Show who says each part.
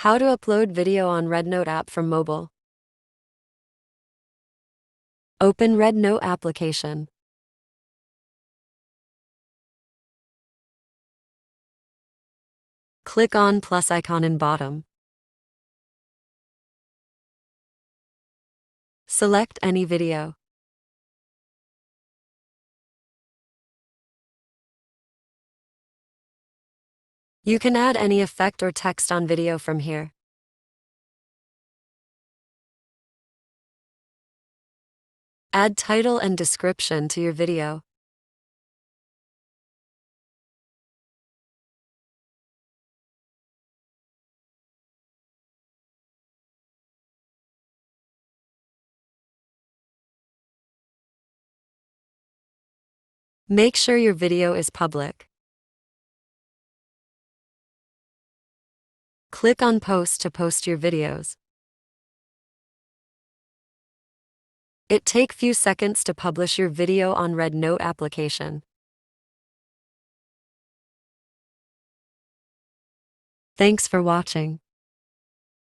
Speaker 1: How to upload video on Rednote app from mobile. Open Rednote application. Click on plus icon in bottom. Select any video. You can add any effect or text on video from here. Add title and description to your video. Make sure your video is public. Click on Post to post your videos. It takes few seconds to publish your video on Rednote application. Thanks for watching.